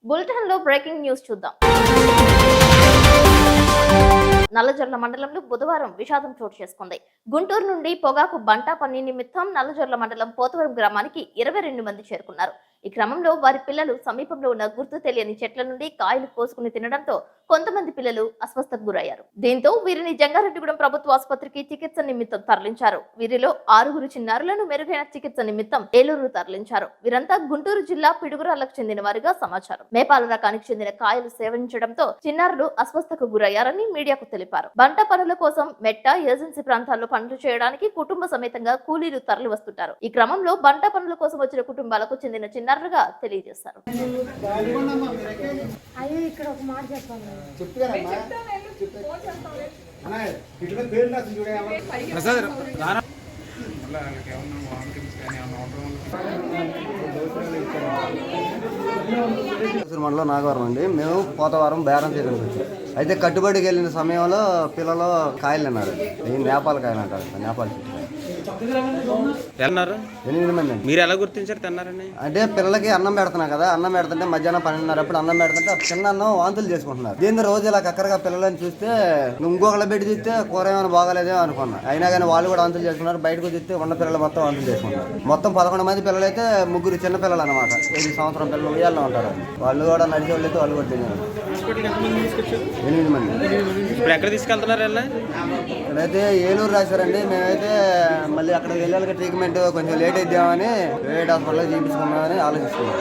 Bulletin లో breaking news చూద్దాం. నల్లజర్ల మండలంలో బుధవారం విషాదం చోటు చేసుకుంది. గుంటూరు నుండి పొగాకు బంటా పని నిమిత్తం నల్లజర్ల మండలం పోతవరం గ్రామానికి 22 మంది చేరుకున్నారు. ఈ క్రమంలో వారి పిల్లలు సమీపంలో ఉన్న గుర్తు తెలియని చెట్ల నుండి కాయలు కోసుకుని తినడంతో కొంతమంది పిల్లలు అస్వస్థకు గురయ్యారు. దీంతో వీరిని జంగారెడ్డిగూడెం ప్రభుత్వ ఆసుపత్రికి చికిత్స నిమిత్తం తరలించారు. వీరిలో 6 చిన్నారులను మెరుగైన చికిత్స నిమిత్తం ఏలూరు తరలించారు. వీరంతా గుంటూరు జిల్లా పిడుగురాళ్లకు చెందిన వారిగా సమాచారం. మేపాల రకానికి చెందిన కాయలు సేవించడంతో చిన్నారులు అస్వస్థకు గురయ్యారని మీడియాకు తెలిపారు. బంట పనుల కోసం మెట్ట ఏజెన్సీ ప్రాంతాల్లో పనులు చేయడానికి కుటుంబ సమేతంగా కూలీలు తరలి వస్తుంటారు. ఈ క్రమంలో బంట పనుల కోసం వచ్చిన కుటుంబాలకు చెందిన చిన్నారులుగా తెలియజేశారు. మండలం నాగవరం అండి. మేము పోతవారం బేరం చేయడానికి వచ్చాం. అయితే కట్టుబడికి వెళ్ళిన సమయంలో పిల్లలు కాయలు తిన్నారు. నేపాల్ కాయలు అంటారు. నేపాల్ వెళ్ళన్నారు 8 మంది అండి. మీరు ఎలా గుర్తించారు తిన్నారని? అంటే పిల్లలకి అన్నం పెడుతున్నా కదా, అన్నం పెడుతుంటే మధ్యాహ్నం 12:30 అప్పుడు అన్నం పెడుతుంటే చిన్న అన్నం వాంతులు చేసుకుంటున్నారు. దీన్ని రోజు ఇలా కక్కరగా పిల్లలని చూస్తే ఇంకొకళ్ళ పెట్టి చూస్తే కూర ఏమైనా బాగాలేదేమో అనుకున్నా. అయినా కానీ వాళ్ళు కూడా వాంతులు చేసుకున్నారు. బయటకు చూస్తే ఉన్న పిల్లలు మొత్తం వాంతులు చేసుకుంటారు. మొత్తం 11 మంది పిల్లలు అయితే 3 చిన్న పిల్లలు అనమాట. 5 సంవత్సరం పిల్లలు ఉయ్యాల్లో ఉంటారు. వాళ్ళు కూడా నడిచే వాళ్ళు అయితే వాళ్ళు కూడా తిన్నారు. 8 మంది. ఇప్పుడు ఎక్కడ తీసుకెళ్తున్నారు? ఇక్కడైతే ఏలూరు రాశారండి. మేమైతే మళ్ళీ అక్కడికి వెళ్ళాలి ట్రీట్మెంట్ కొంచెం లేట్ అయిద్దామని ప్రైవేట్ హాస్పిటల్లో చూపించుకున్నామని ఆలోచిస్తున్నాం.